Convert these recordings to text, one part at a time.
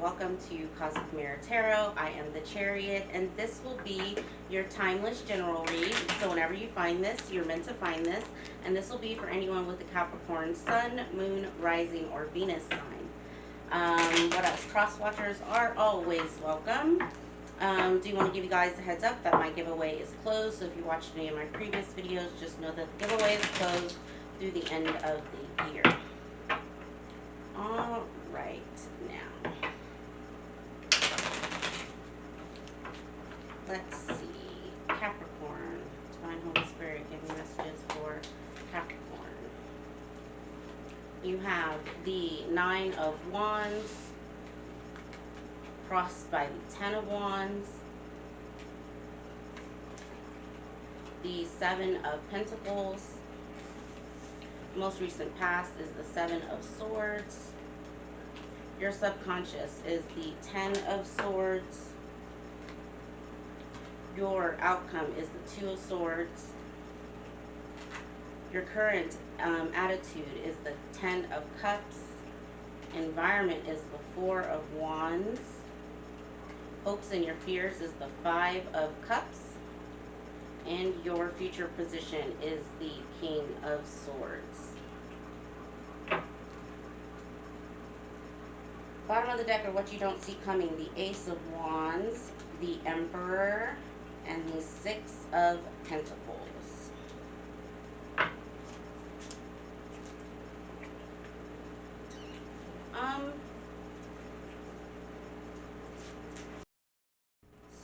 welcome to Cosmic Mirror Tarot. I am the Chariot, and this will be your timeless general read. So whenever you find this, you're meant to find this, and this will be for anyone with the Capricorn Sun, Moon, Rising, or Venus sign. What else? Cross watchers are always welcome. Do want to give you guys a heads up that my giveaway is closed. So if you watched any of my previous videos, just know that the giveaway is closed through the end of the year. All right, now let's see. Capricorn, Divine Holy Spirit, give me messages for Capricorn. You have the 9 of Wands crossed by the 10 of Wands, the 7 of Pentacles. Most recent past is the 7 of Swords. Your subconscious is the 10 of Swords. Your outcome is the 2 of Swords. Your current attitude is the 10 of Cups. Environment is the 4 of Wands. Hopes and your fears is the 5 of Cups. And your future position is the King of Swords. Bottom of the deck are what you don't see coming. The Ace of Wands, the Emperor, and the 6 of Pentacles.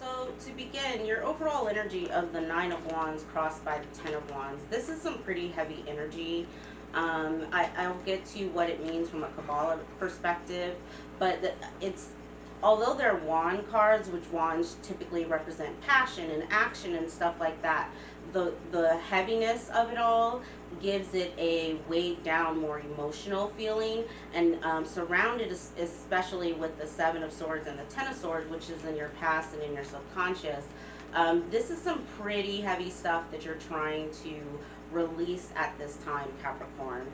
So to begin, your overall energy of the 9 of Wands crossed by the 10 of Wands. This is some pretty heavy energy. I'll get to what it means from a Kabbalah perspective, but although they're wand cards, which wands typically represent passion and action and stuff like that, the heaviness of it all gives it a weighed down, more emotional feeling, and surrounded especially with the 7 of Swords and the 10 of Swords, which is in your past and in your subconscious. This is some pretty heavy stuff that you're trying to release at this time, Capricorn.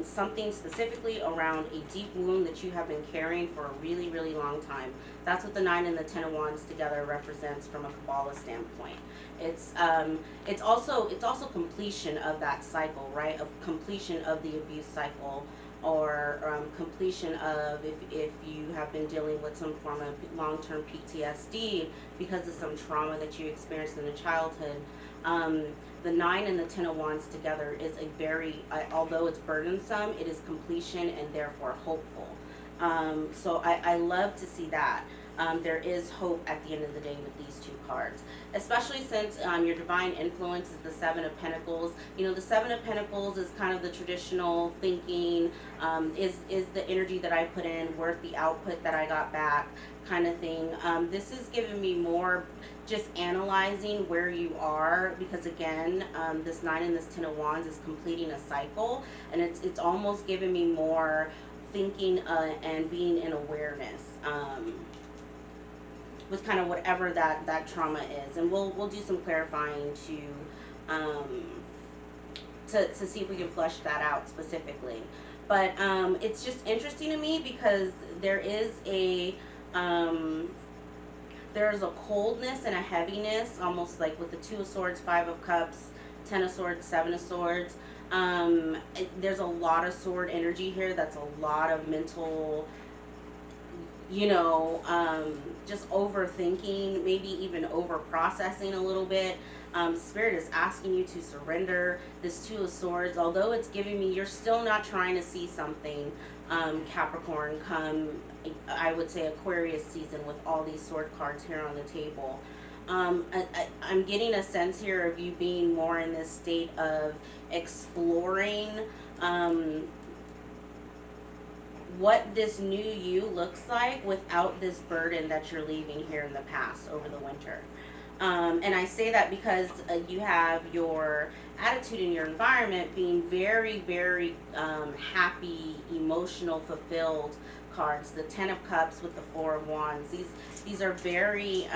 Something specifically around a deep wound that you have been carrying for a really, really long time. That's what the 9 and the 10 of Wands together represents from a Kabbalah standpoint. It's also completion of that cycle, right? Of completion of the abuse cycle, or completion of if you have been dealing with some form of long-term PTSD because of some trauma that you experienced in the childhood. The 9 and the 10 of Wands together is a very, although it's burdensome, it is completion and therefore hopeful. So I love to see that. There is hope at the end of the day with these two cards, especially since your divine influence is the 7 of Pentacles. You know, the 7 of Pentacles is kind of the traditional thinking, is the energy that I put in worth the output that I got back, kind of thing. This is giving me more just analyzing where you are, because again, this 9 and this 10 of Wands is completing a cycle, and it's almost giving me more thinking and being in awareness with kind of whatever that trauma is, and we'll do some clarifying to see if we can flesh that out specifically. But it's just interesting to me because there is there's a coldness and a heaviness, almost like with the 2 of Swords, 5 of Cups, 10 of Swords, 7 of Swords. There's a lot of sword energy here. That's a lot of mental, you know, just overthinking, maybe even over processing a little bit. Spirit is asking you to surrender. This 2 of Swords, although it's giving me, you're still not trying to see something, Capricorn, come, I would say, Aquarius season, with all these sword cards here on the table. I'm getting a sense here of you being more in this state of exploring what this new you looks like without this burden that you're leaving here in the past over the winter. And I say that because you have your attitude in your environment being very, very happy, emotional, fulfilled cards. The 10 of Cups with the 4 of Wands. These are very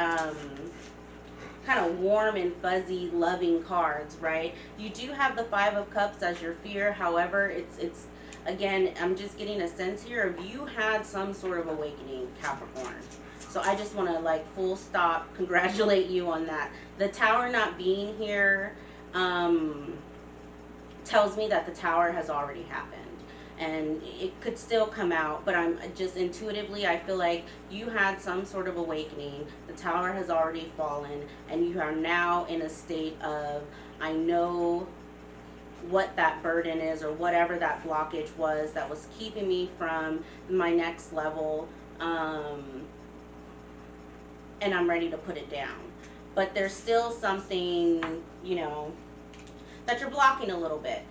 kind of warm and fuzzy, loving cards, right? You do have the 5 of Cups as your fear. However, it's again, I'm just getting a sense here of you had some sort of awakening, Capricorn. So I just want to like full stop congratulate you on that. The Tower not being here tells me that the Tower has already happened. And it could still come out, but I'm just intuitively, I feel like you had some sort of awakening. The Tower has already fallen, and you are now in a state of, I know what that burden is, or whatever that blockage was that was keeping me from my next level, and I'm ready to put it down. But there's still something, you know, that you're blocking a little bit.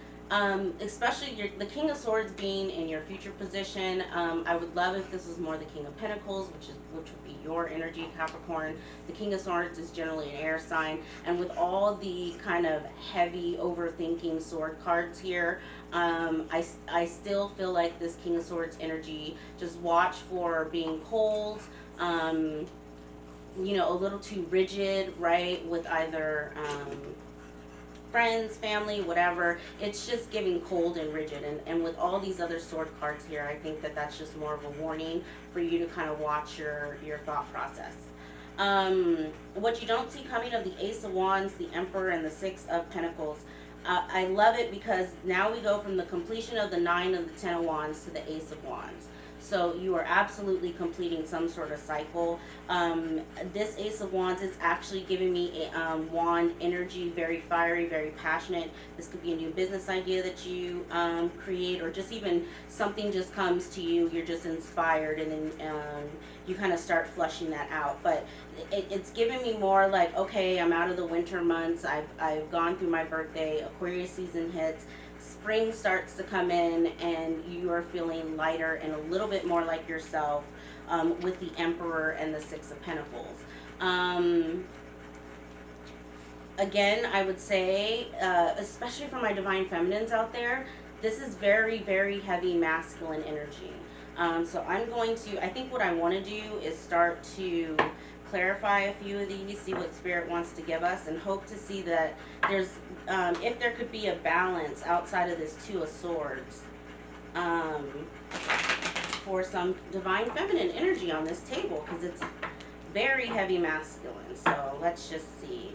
Especially the King of Swords being in your future position. I would love if this was more the King of Pentacles, which would be your energy, Capricorn. The King of Swords is generally an air sign, and with all the kind of heavy overthinking sword cards here, I still feel like this King of Swords energy, just watch for being cold, you know, a little too rigid, right, with either friends, family, whatever. It's just giving cold and rigid, and with all these other sword cards here, I think that that's just more of a warning for you to kind of watch your thought process. What you don't see coming of the Ace of Wands, the Emperor, and the Six of Pentacles. I love it because now we go from the completion of the Nine of the Ten of Wands to the Ace of Wands. So you are absolutely completing some sort of cycle. This Ace of Wands is actually giving me a wand energy, very fiery, very passionate. This could be a new business idea that you create, or just even something just comes to you. You're just inspired, and then you kind of start flushing that out. But it's giving me more like, okay, I'm out of the winter months. I've gone through my birthday. Aquarius season hits. Spring starts to come in, and you are feeling lighter and a little bit more like yourself, with the Emperor and the Six of Pentacles. Again, I would say, especially for my divine feminines out there, this is very, very heavy masculine energy. So I'm going to, I think what I want to do is start to clarify a few of these, see what Spirit wants to give us, and hope to see that there's, if there could be a balance outside of this Two of Swords, for some divine feminine energy on this table, because it's very heavy masculine. So let's just see.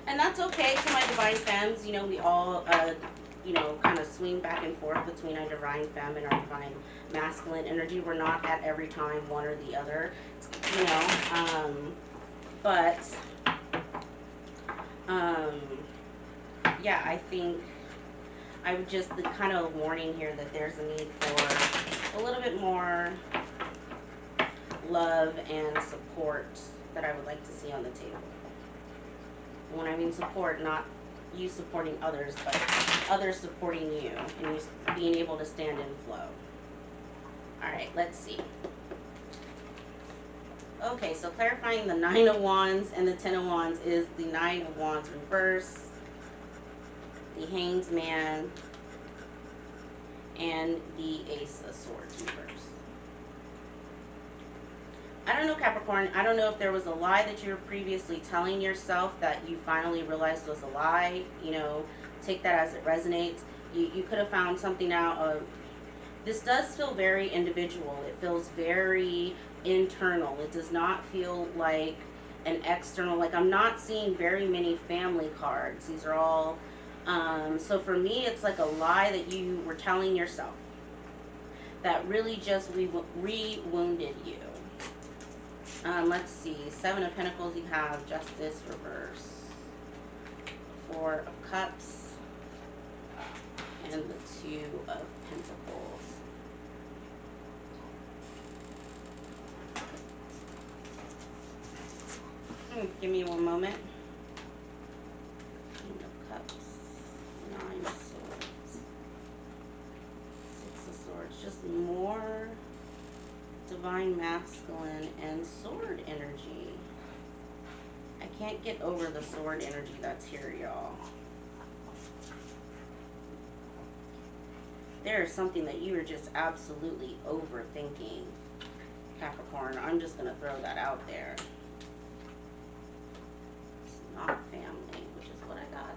And that's okay to my divine femmes. You know, we all, you know, kind of swing back and forth between our divine femme and our divine masculine energy. We're not at every time one or the other, you know, but yeah, I think I would just, the kind of warning here that there's a need for a little bit more love and support that I would like to see on the table. When I mean support, not you supporting others, but others supporting you, and you being able to stand in flow. Alright, let's see. Okay, so clarifying the Nine of Wands and the Ten of Wands is the Nine of Wands reverse, the Hanged Man, and the Ace of Swords reverse. I don't know, Capricorn. I don't know if there was a lie that you were previously telling yourself that you finally realized was a lie. You know, take that as it resonates. You could have found something out of. This does feel very individual. It feels very internal. It does not feel like an external. Like, I'm not seeing very many family cards. These are all. So for me, it's like a lie that you were telling yourself that really just re-wounded you. Let's see. Seven of Pentacles, you have Justice reverse, Four of Cups, and the Two of Pentacles. Give me one moment. King of Cups, Nine of Swords, Six of Swords. Just more divine masculine and sword energy. I can't get over the sword energy that's here, y'all. There is something that you are just absolutely overthinking, Capricorn. I'm just going to throw that out there. It's not family, which is what I got.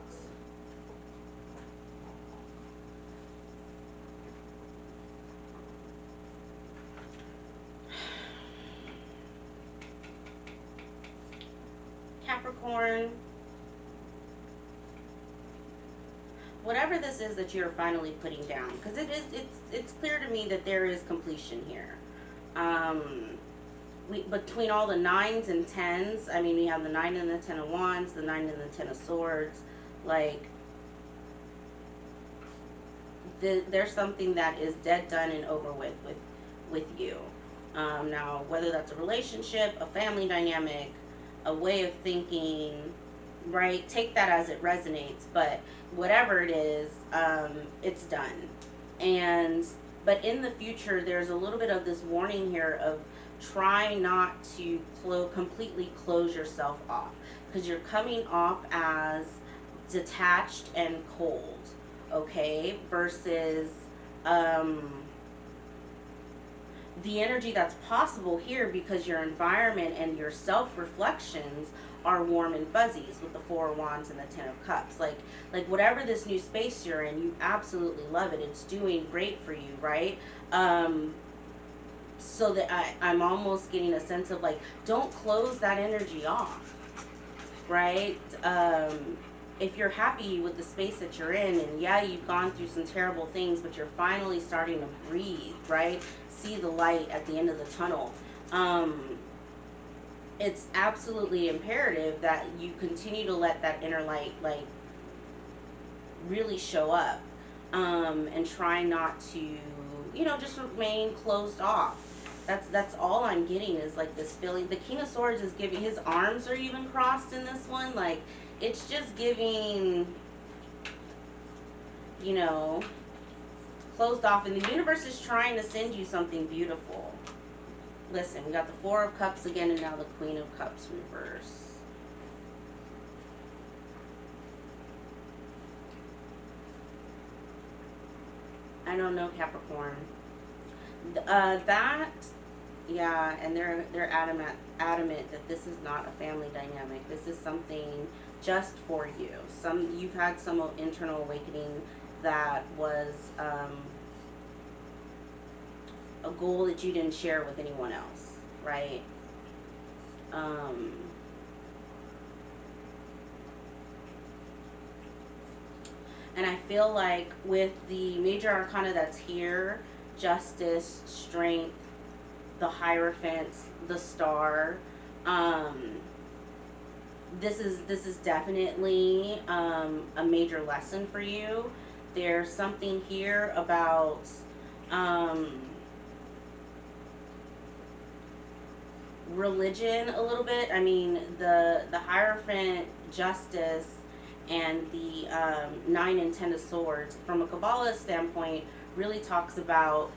Capricorn, whatever this is that you're finally putting down, because it's clear to me that there is completion here. Between all the nines and tens, I mean, we have the 9 and the 10 of wands, the 9 and the 10 of swords. Like, there's something that is dead, done, and over with you. Now, whether that's a relationship, a family dynamic, a way of thinking, right? Take that as it resonates. But whatever it is, it's done. But in the future, there's a little bit of this warning here of try not to completely close yourself off, because you're coming off as detached and cold, okay, versus the energy that's possible here, because your environment and your self-reflections are warm and fuzzies with the 4 of wands and the 10 of cups. Like whatever this new space you're in, you absolutely love it. It's doing great for you, right? So that I'm almost getting a sense of like, don't close that energy off, right? If you're happy with the space that you're in, and yeah, you've gone through some terrible things, but you're finally starting to breathe, right? See the light at the end of the tunnel. It's absolutely imperative that you continue to let that inner light, like, really show up, and try not to, just remain closed off. That's all I'm getting, is like this feeling. The King of Swords is giving, his arms are even crossed in this one. Like, it's just giving, closed off. And the universe is trying to send you something beautiful. Listen, we got the 4 of Cups again, and now the Queen of Cups reverse. I don't know, Capricorn. Yeah, and they're adamant that this is not a family dynamic. This is something just for you. You've had some internal awakening that was a goal that you didn't share with anyone else, right? And I feel like with the major arcana that's here, justice, strength, the Hierophant, the Star, this is definitely a major lesson for you. There's something here about religion a little bit. I mean, the Hierophant, justice, and the 9 and 10 of swords, from a Kabbalah standpoint, really talks about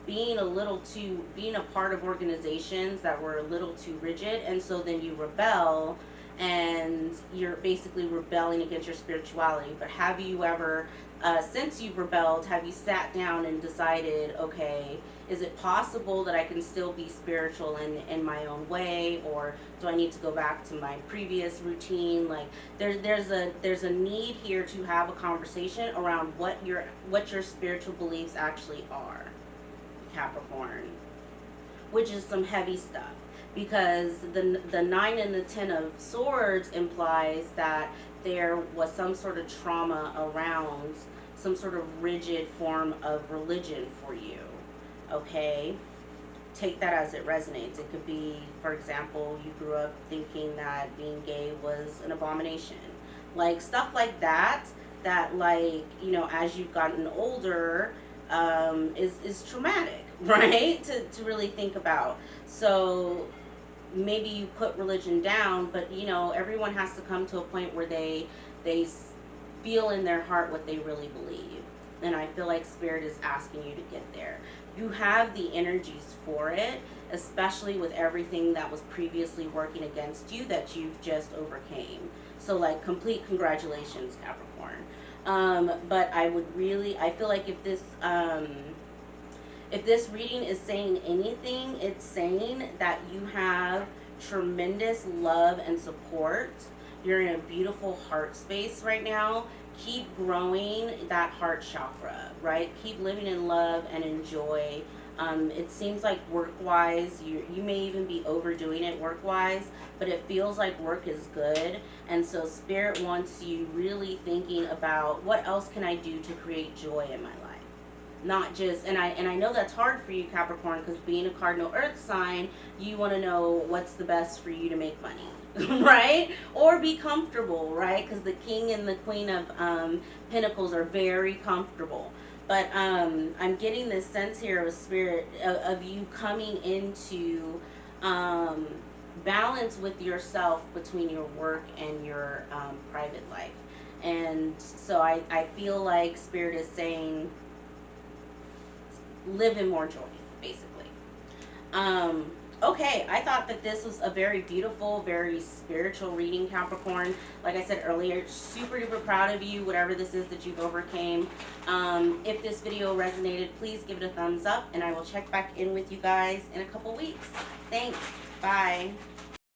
being a part of organizations that were a little too rigid, and so then you rebel, and you're basically rebelling against your spirituality. But have you ever, since you've rebelled, have you sat down and decided, okay, is it possible that I can still be spiritual in my own way, or do I need to go back to my previous routine? Like, there's a need here to have a conversation around what your spiritual beliefs actually are, Capricorn, which is some heavy stuff, because the 9 and the 10 of swords implies that there was some sort of trauma around some sort of rigid form of religion for you, okay? Take that as it resonates. It could be, for example, you grew up thinking that being gay was an abomination, like stuff like that, like, as you've gotten older, is traumatic, right? To really think about. So maybe you put religion down, but everyone has to come to a point where they feel in their heart what they really believe. And I feel like Spirit is asking you to get there. You have the energies for it, especially with everything that was previously working against you that you've just overcame. So, like, complete congratulations, Capricorn. But I feel like if this reading is saying anything, it's saying that you have tremendous love and support. You're in a beautiful heart space right now. Keep growing that heart chakra, right? Keep living in love and enjoy. It seems like work-wise, you may even be overdoing it work-wise, but it feels like work is good. And so Spirit wants you really thinking about what else can I do to create joy in my life. Not just, and I know that's hard for you, Capricorn, because being a cardinal earth sign, you want to know what's the best for you to make money. Right? Or be comfortable, right? Because the king and the queen of pentacles are very comfortable. But I'm getting this sense here of spirit of you coming into balance with yourself between your work and your private life. And so I feel like spirit is saying live in more joy, basically. Okay, I thought that this was a very beautiful, very spiritual reading, Capricorn. Like I said earlier, super duper proud of you, whatever this is that you've overcame. If this video resonated, please give it a thumbs up, and I will check back in with you guys in a couple weeks. Thanks. Bye.